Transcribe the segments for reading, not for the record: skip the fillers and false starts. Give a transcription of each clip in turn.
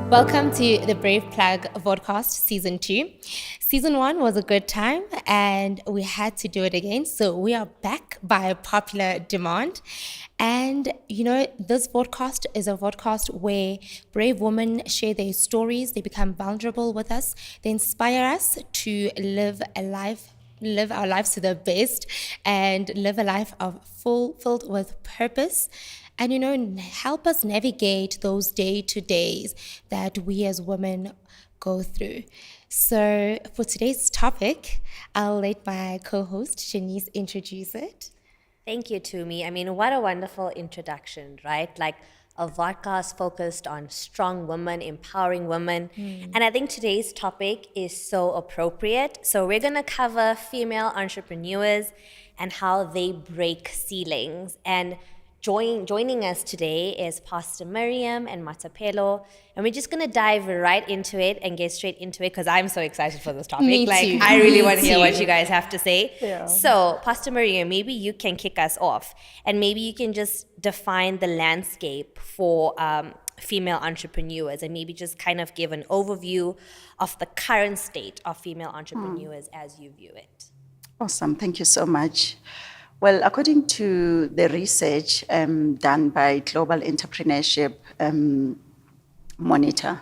Welcome to the Brave Plug podcast season 2. Season 1 was a good time and we had to do it again. So we are back by popular demand. And this podcast is a podcast where brave women share their stories, they become vulnerable with us, they inspire us to live our lives to the best and live a life of filled with purpose and help us navigate those day-to-days that we as women go through. So for today's topic, I'll let my co-host Shanice introduce it. Thank you, Tumi. I mean, what a wonderful introduction, right? Like a podcast focused on strong women, empowering women. And I think today's topic is so appropriate. So we're going to cover female entrepreneurs and how they break ceilings. And joining us today is Pastor Mirriam and Mathapelo. And we're just going to dive right into it and get straight into it because I'm so excited for this topic. Me too. I really want to hear what you guys have to say. Yeah. So, Pastor Mirriam, maybe you can kick us off and maybe you can just define the landscape for female entrepreneurs and maybe just kind of give an overview of the current state of female entrepreneurs as you view it. Awesome. Thank you so much. Well, according to the research done by Global Entrepreneurship Monitor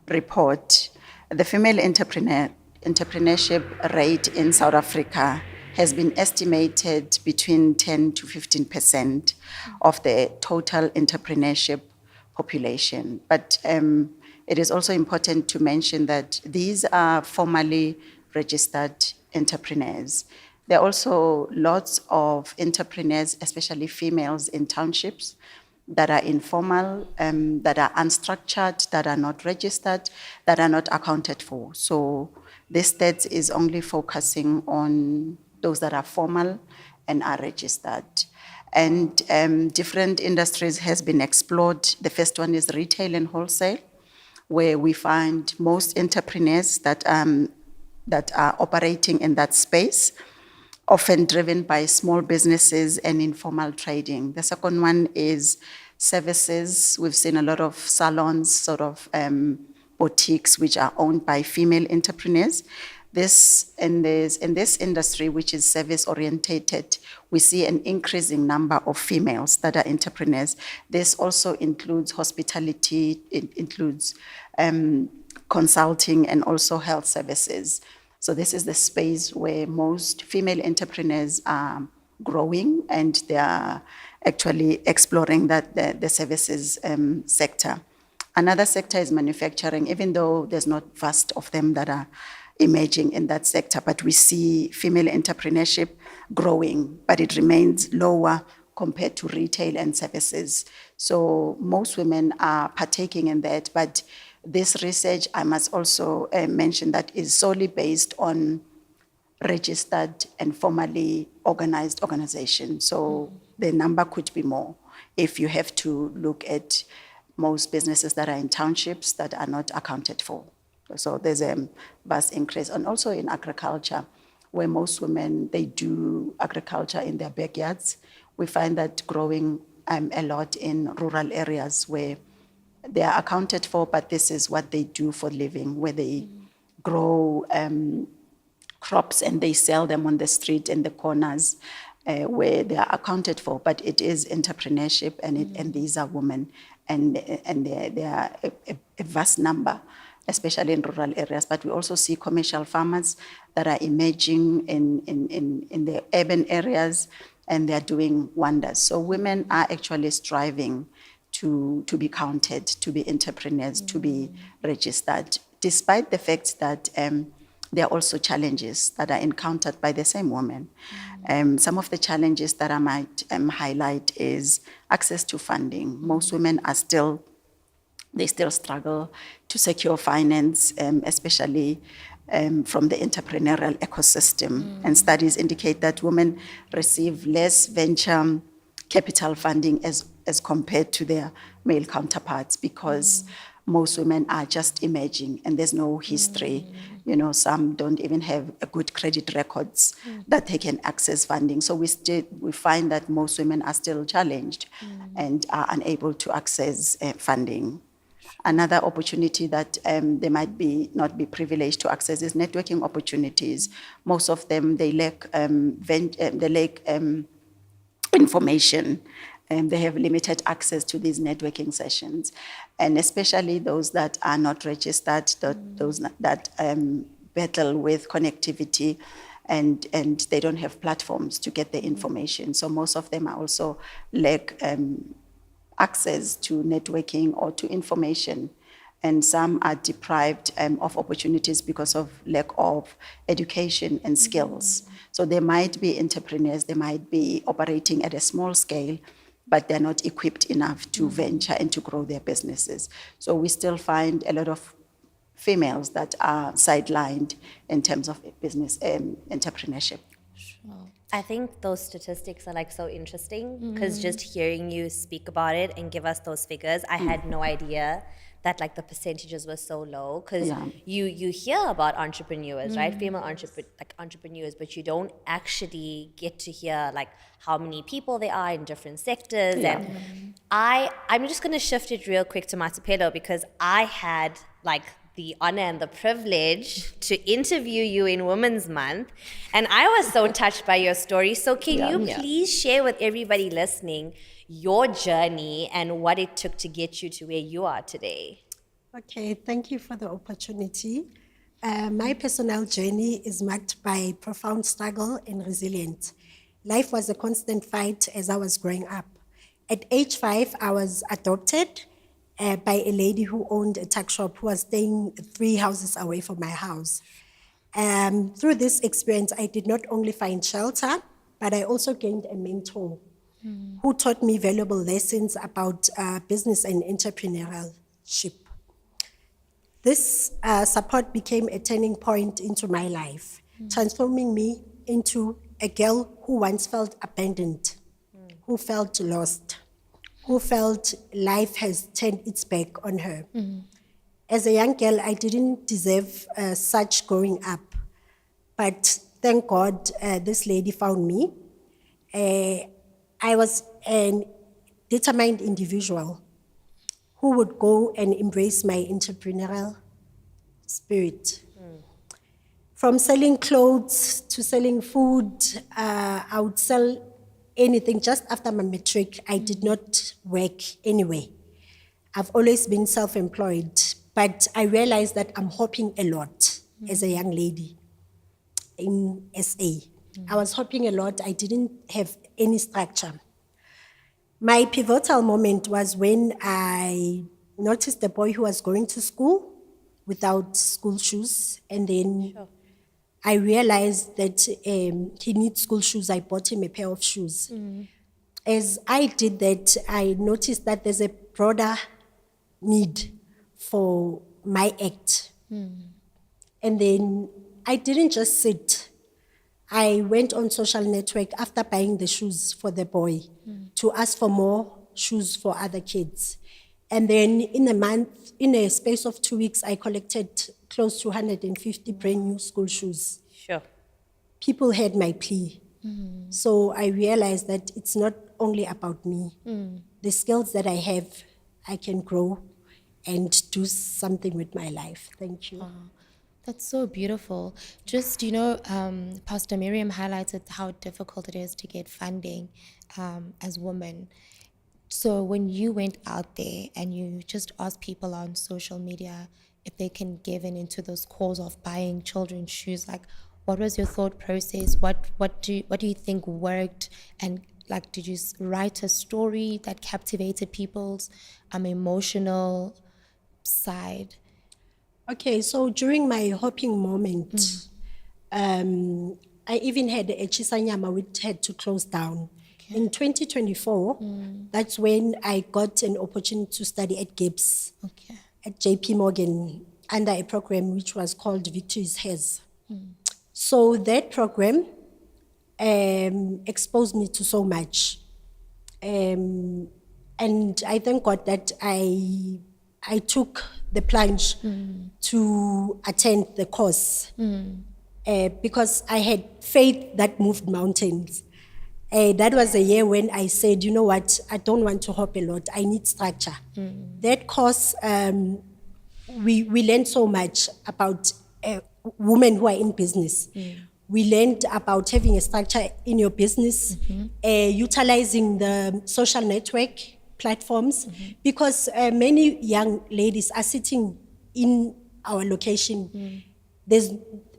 report, the female entrepreneurship rate in South Africa has been estimated between 10 to 15% of the total entrepreneurship population. But it is also important to mention that these are formally registered entrepreneurs. There are also lots of entrepreneurs, especially females in townships, that are informal, that are unstructured, that are not registered, that are not accounted for. So this stats is only focusing on those that are formal and are registered. And different industries has been explored. The first one is retail and wholesale, where we find most entrepreneurs that are operating in that space, often driven by small businesses and informal trading. The second one is services. We've seen a lot of salons, sort of boutiques, which are owned by female entrepreneurs. In this industry, which is service-orientated, we see an increasing number of females that are entrepreneurs. This also includes hospitality, it includes consulting, and also health services. So this is the space where most female entrepreneurs are growing, and they are actually exploring the services sector. Another sector is manufacturing, even though there's not vast of them that are emerging in that sector, but we see female entrepreneurship growing, but it remains lower compared to retail and services. So most women are partaking in that, but this research, I must also mention, that is solely based on registered and formally organized organizations. So the number could be more if you have to look at most businesses that are in townships that are not accounted for. So there's a vast increase. And also in agriculture, where most women, they do agriculture in their backyards. We find that growing a lot in rural areas where they are accounted for, but this is what they do for living, where they grow crops and they sell them on the street in the corners where they are accounted for. But it is entrepreneurship, and these are women, and they are a vast number, especially in rural areas. But we also see commercial farmers that are emerging in the urban areas, and they're doing wonders. So women are actually striving to be counted, to be entrepreneurs, to be registered, despite the fact that there are also challenges that are encountered by the same women. Some of the challenges that I might highlight is access to funding. Most women still struggle to secure finance, especially from the entrepreneurial ecosystem. And studies indicate that women receive less venture capital funding as compared to their male counterparts, because most women are just emerging and there's no history. Some don't even have a good credit records that they can access funding. So we find that most women are still challenged and are unable to access funding. Another opportunity that they might not be privileged to access is networking opportunities. Most of them, they lack information. They have limited access to these networking sessions, and especially those that are not registered, those that battle with connectivity, and they don't have platforms to get the information. So most of them are also lack access to networking or to information. And some are deprived of opportunities because of lack of education and skills. So they might be entrepreneurs, they might be operating at a small scale, but they're not equipped enough to venture and to grow their businesses. So we still find a lot of females that are sidelined in terms of business entrepreneurship. I think those statistics are like so interesting because just hearing you speak about it and give us those figures, I had no idea that like the percentages were so low because you hear about entrepreneurs, right? Female entrepreneurs, but you don't actually get to hear like how many people there are in different sectors. And I'm just gonna shift it real quick to Mathapelo because I had like the honor and the privilege to interview you in Women's Month. And I was so touched by your story. So can you please share with everybody listening your journey and what it took to get you to where you are today? Okay, thank you for the opportunity. My personal journey is marked by profound struggle and resilience. Life was a constant fight as I was growing up. At age 5, I was adopted by a lady who owned a tuck shop who was staying 3 houses away from my house. Through this experience, I did not only find shelter, but I also gained a mentor who taught me valuable lessons about business and entrepreneurship. This support became a turning point into my life, transforming me into a girl who once felt abandoned, who felt lost, who felt life has turned its back on her. As a young girl, I didn't deserve such growing up, but thank God this lady found me. I was a determined individual who would go and embrace my entrepreneurial spirit. From selling clothes to selling food, I would sell anything. Just after my matric, I did not work anywhere. I've always been self-employed, but I realized that I'm hopping a lot as a young lady in SA. I was hopping a lot. I didn't have any structure. My pivotal moment was when I noticed a boy who was going to school without school shoes, and then I realized that he needs school shoes. I bought him a pair of shoes. As I did that, I noticed that there's a broader need for my act. And then I didn't just sit. I went on social network after buying the shoes for the boy to ask for more shoes for other kids. And then in a space of 2 weeks, I collected close to 150 brand new school shoes. Sure. People heard my plea. So I realized that it's not only about me. The skills that I have, I can grow and do something with my life. Thank you. That's so beautiful. Just, Pastor Mirriam highlighted how difficult it is to get funding as women. So when you went out there and you just asked people on social media if they can give in into those calls of buying children's shoes, like what was your thought process? What do you think worked? And like, did you write a story that captivated people's emotional side? Okay, so during my hopping moment, I even had a Chisanyama which had to close down. In 2024, that's when I got an opportunity to study at Gibbs, at JP Morgan, under a program which was called Victory is Hers. So that program exposed me to so much. And I thank God that I took the plunge to attend the course because I had faith that moved mountains. That was a year when I said, you know what, I don't want to hop a lot. I need structure. That course, we learned so much about women who are in business. We learned about having a structure in your business, utilizing the social network platforms, because many young ladies are sitting in our location. There's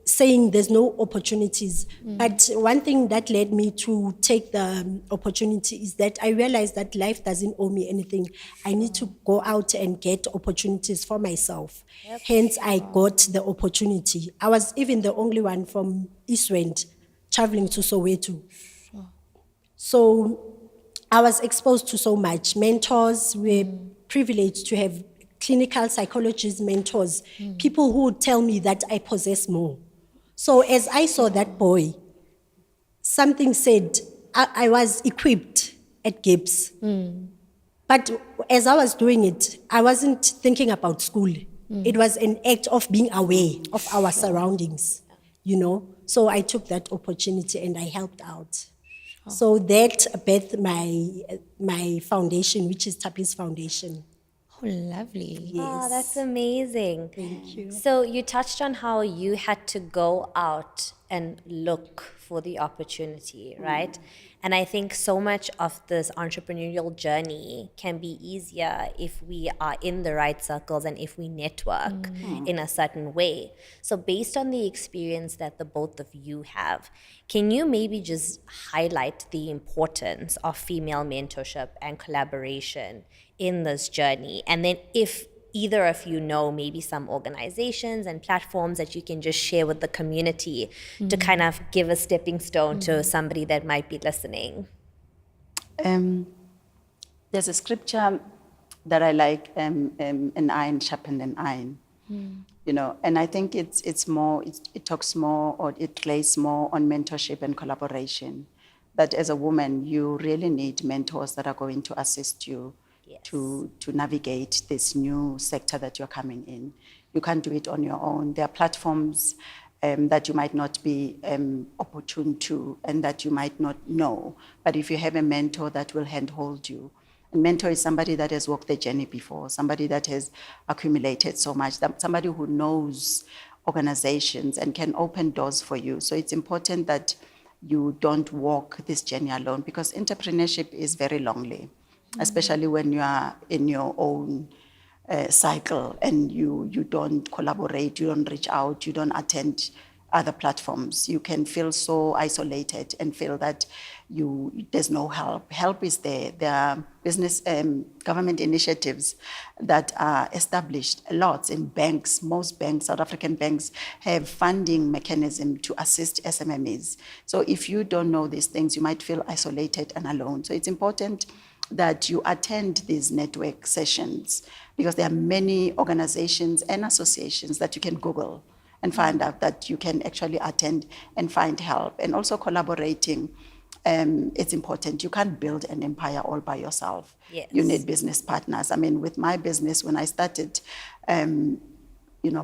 saying there's no opportunities. But one thing that led me to take the opportunity is that I realized that life doesn't owe me anything. I need to go out and get opportunities for myself. Hence, I got the opportunity. I was even the only one from Eastwind traveling to Soweto. So I was exposed to so much. Mentors, we're privileged to have clinical psychologists, mentors, people who would tell me that I possess more. So as I saw that boy, something said I was equipped at Gibbs. But as I was doing it, I wasn't thinking about school. It was an act of being aware of our surroundings, you know. So I took that opportunity and I helped out. So that birthed my foundation, which is Tapi's Foundation. Oh, lovely. Oh, that's amazing. Thank you. So you touched on how you had to go out and look for the opportunity, right? And I think so much of this entrepreneurial journey can be easier if we are in the right circles and if we network in a certain way. So based on the experience that the both of you have, can you maybe just highlight the importance of female mentorship and collaboration in this journey? And then if either of you know maybe some organizations and platforms that you can just share with the community to kind of give a stepping stone to somebody that might be listening. There's a scripture that I like, an iron sharpened an iron. You know, and I think it's more, it talks more, or it relates more on mentorship and collaboration. That as a woman, you really need mentors that are going to assist you to navigate this new sector that you're coming in. You can't do it on your own. There are platforms that you might not be opportune to and that you might not know. But if you have a mentor that will handhold you, a mentor is somebody that has walked the journey before, somebody that has accumulated so much, somebody who knows organizations and can open doors for you. So it's important that you don't walk this journey alone, because entrepreneurship is very lonely, especially when you are in your own cycle and you don't collaborate, you don't reach out, you don't attend other platforms. You can feel so isolated and feel that there's no help. Help is there. There are business government initiatives that are established a lot in banks. Most banks, South African banks, have funding mechanism to assist SMMEs. So if you don't know these things, you might feel isolated and alone. So it's important that you attend these network sessions, because there are many organizations and associations that you can Google and find out that you can actually attend and find help. And also collaborating, it's important. You can't build an empire all by yourself. Yes. You need business partners. I mean, with my business, when I started,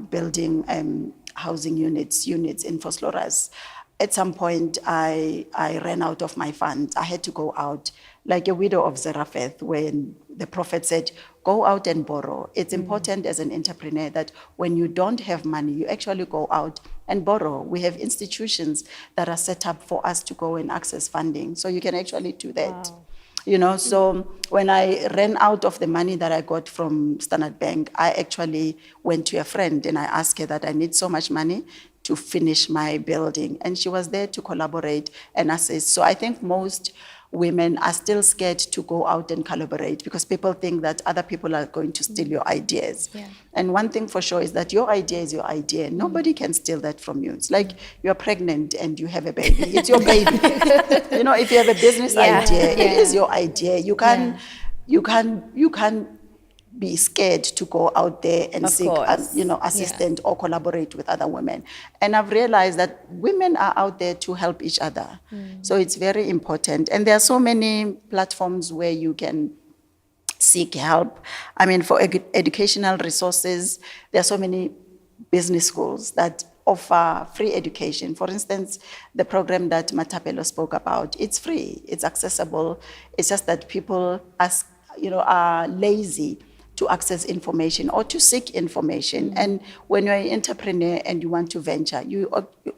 building housing units in Vosloorus, at some point, I ran out of my funds. I had to go out, like a widow of Zarephath, when the prophet said, go out and borrow. It's important as an entrepreneur that when you don't have money, you actually go out and borrow. We have institutions that are set up for us to go and access funding. So you can actually do that. Wow. You know, so when I ran out of the money that I got from Standard Bank, I actually went to a friend and I asked her that I need so much money to finish my building. And she was there to collaborate and assist. So I think most women are still scared to go out and collaborate because people think that other people are going to steal your ideas. Yeah. And one thing for sure is that your idea is your idea. Nobody can steal that from you. It's like you're pregnant and you have a baby. It's your baby. You know, if you have a business idea, it is your idea. You can be scared to go out there and seek, assistance or collaborate with other women. And I've realized that women are out there to help each other. So it's very important. And there are so many platforms where you can seek help. I mean, for educational resources, there are so many business schools that offer free education. For instance, the program that Mathapelo spoke about, it's free, it's accessible. It's just that people are lazy to access information or to seek information. And when you're an entrepreneur and you want to venture, you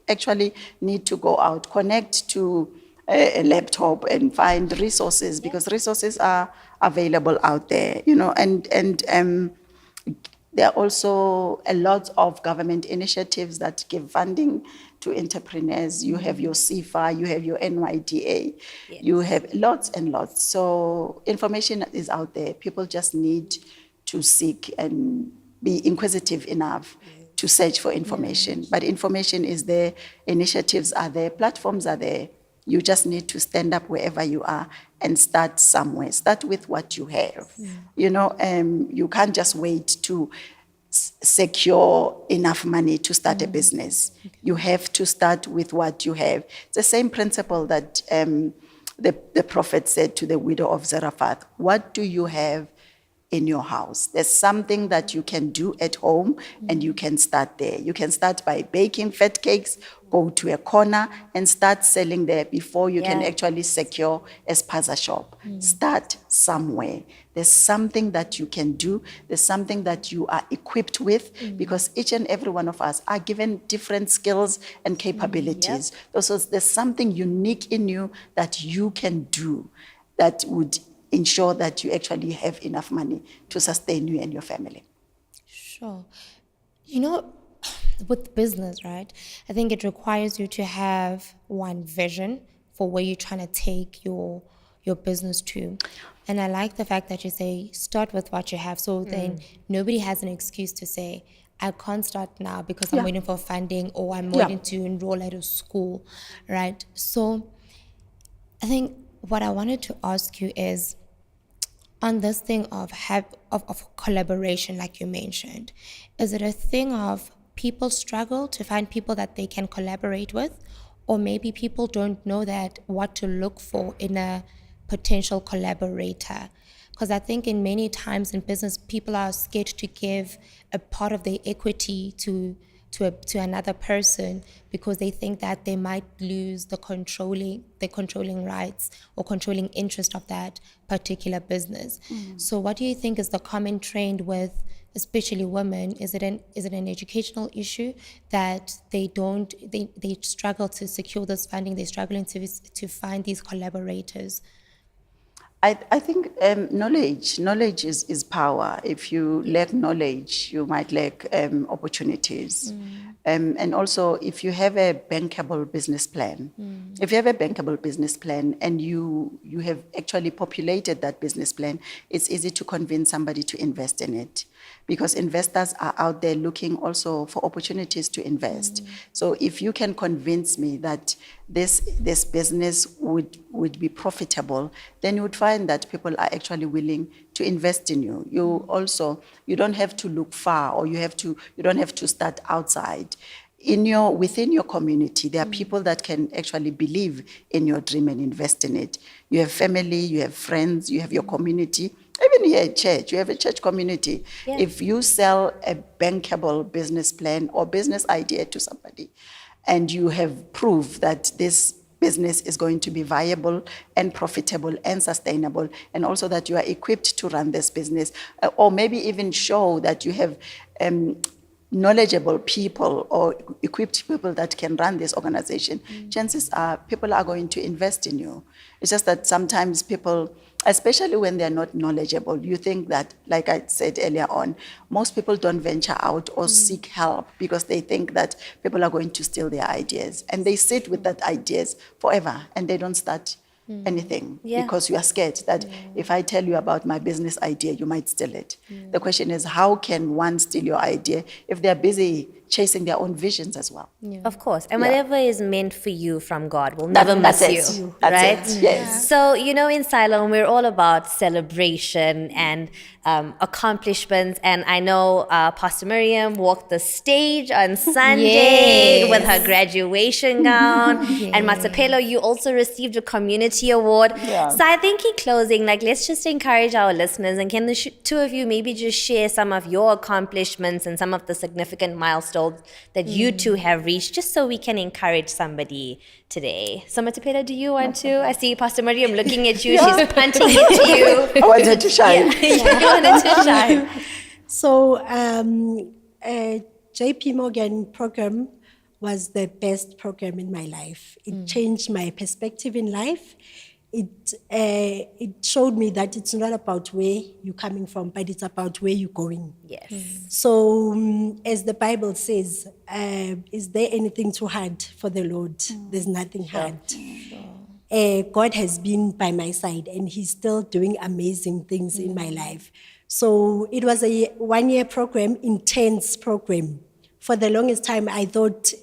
actually need to go out, connect to a laptop and find resources, because resources are available out there, and there are also a lot of government initiatives that give funding to entrepreneurs. You have your CFA, you have your NYDA, you have lots and lots. So information is out there. People just need to seek and be inquisitive enough to search for information. But information is there, initiatives are there, platforms are there. You just need to stand up wherever you are and start somewhere. Start with what you have. You can't just wait to secure enough money to start a business. You have to start with what you have. It's the same principle that the prophet said to the widow of Zarephath. What do you have in your house? There's something that you can do at home, and you can start there. You can start by baking fat cakes, go to a corner and start selling there before you can actually secure a spaza shop. Start somewhere. There's something that you can do. There's something that you are equipped with, because each and every one of us are given different skills and capabilities. So there's something unique in you that you can do that would ensure that you actually have enough money to sustain you and your family. Sure. With business, right, I think it requires you to have one vision for where you're trying to take your business to. And I like the fact that you say start with what you have, so then nobody has an excuse to say, I can't start now because I'm waiting for funding, or I'm waiting to enroll at a school, right? So I think what I wanted to ask you is, on this thing of collaboration, like you mentioned, is it a thing of people struggle to find people that they can collaborate with, or maybe people don't know that what to look for in a potential collaborator? Because I think in many times in business, people are scared to give a part of their equity to another person, because they think that they might lose the controlling rights or controlling interest of that particular business. So what do you think is the common trend with especially women? Is it an educational issue that they struggle to secure this funding, they're struggling to find these collaborators? I think knowledge is power. If you lack knowledge, you might lack opportunities. And also, if you have a bankable business plan, and you have actually populated that business plan, it's easy to convince somebody to invest in it, because investors are out there looking also for opportunities to invest. So if you can convince me that this business would be profitable, then you would find that people are actually willing to invest in you. You don't have to look far, or you don't have to start outside. Within your community, there are people that can actually believe in your dream and invest in it. You have family, you have friends, you have your community. Even here at church, you have a church community. Yeah. If you sell a bankable business plan or business idea to somebody, and you have proof that this business is going to be viable and profitable and sustainable, and also that you are equipped to run this business, or maybe even show that you have knowledgeable people or equipped people that can run this organization, chances are people are going to invest in you. It's just that sometimes people, especially when they're not knowledgeable, you think that, like I said earlier on, most people don't venture out or seek help because they think that people are going to steal their ideas. And they sit with that ideas forever and they don't start anything because you are scared that if I tell you about my business idea, you might steal it. The question is, how can one steal your idea if they're busy chasing their own visions as well? Of course. And whatever is meant for you from God will never miss you. Right? That's it. Yes. So, in Siloam, we're all about celebration and accomplishments. And I know Pastor Mirriam walked the stage on Sunday with her graduation gown. And Mathapelo, you also received a community award. Yeah. So I think in closing, let's just encourage our listeners. And can the two of you maybe just share some of your accomplishments and some of the significant milestones milestones that you two have reached, just so we can encourage somebody today. So Mathapelo, do you want to? I see Pastor Mirriam looking at you. She's punting into you. I wanted to shine. Yeah, you wanted to shine. So, JP Morgan program was the best program in my life. It changed my perspective in life. It showed me that it's not about where you're coming from, but it's about where you're going. Yes. So, as the Bible says, is there anything too hard for the Lord? There's nothing hard. God has been by my side, and He's still doing amazing things in my life. So it was a 1-year program, intense program. For the longest time, I thought,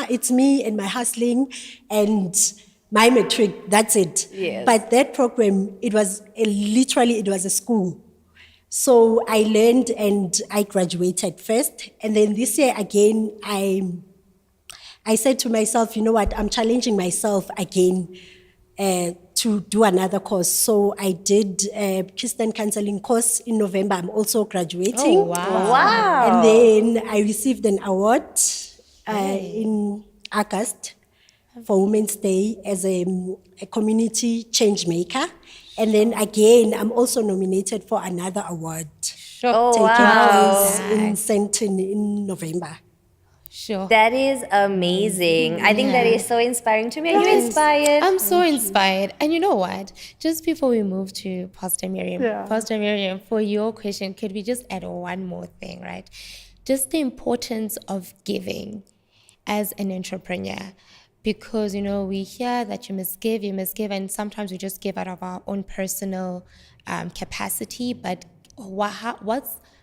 it's me and my hustling and my matric, that's it. Yes. But that program, it was a school. So I learned and I graduated first. And then this year again, I said to myself, you know what, I'm challenging myself again to do another course. So I did a Christian counseling course in November. I'm also graduating. Oh, wow. Wow. And then I received an award in August for Women's Day as a community change maker. And then again, I'm also nominated for another award Sure. Oh, taking wow. place in Sandton in November. Sure. That is amazing. I think that is so inspiring to me. Are you inspired? I'm so inspired. And you know what? Just before we move to Pastor Mirriam, Pastor Mirriam, for your question, could we just add one more thing, right? Just the importance of giving as an entrepreneur. Because, we hear that you must give, and sometimes we just give out of our own personal capacity. But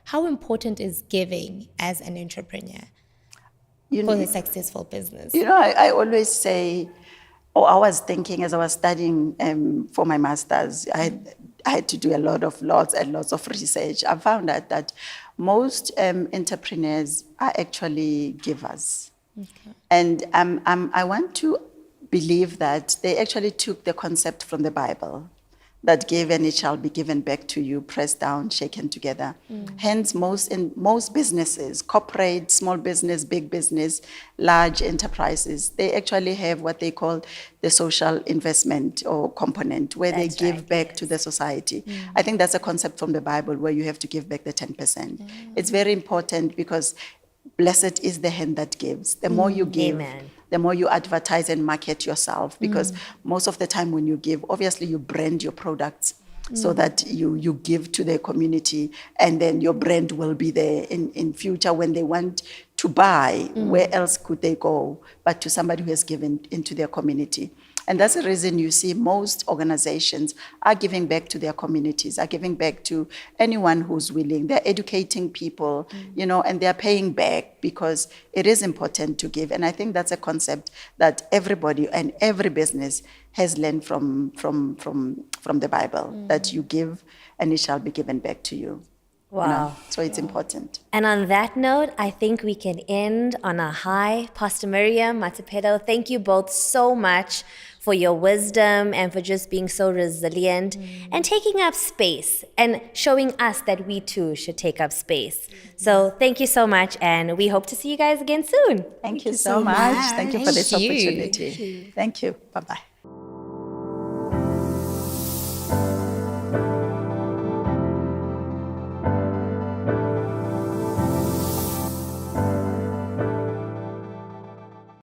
how important is giving as an entrepreneur for a successful business? I always say, I was thinking as I was studying for my master's, I had to do lots and lots of research. I found out that most entrepreneurs are actually givers. Okay. And I want to believe that they actually took the concept from the Bible, that give and it shall be given back to you, pressed down, shaken together. Hence, most businesses, corporate, small business, big business, large enterprises, they actually have what they call the social investment or component, where they give back to the society. I think that's a concept from the Bible where you have to give back the 10%. It's very important because blessed is the hand that gives. The more you give, Amen. the more you advertise and market yourself, because most of the time when you give, obviously you brand your products so that you give to the community, and then your brand will be there in future when they want to buy. Where else could they go but to somebody who has given into their community? And that's the reason you see most organizations are giving back to their communities, are giving back to anyone who's willing. They're educating people, and they're paying back, because it is important to give. And I think that's a concept that everybody and every business has learned from the Bible, that you give and it shall be given back to you. Wow. So it's important. And on that note, I think we can end on a high. Pastor Mirriam, Mathapelo, thank you both so much for your wisdom and for just being so resilient and taking up space and showing us that we too should take up space. So thank you so much, and we hope to see you guys again soon. Thank you so much. Thank you for this opportunity. Thank you. Bye-bye.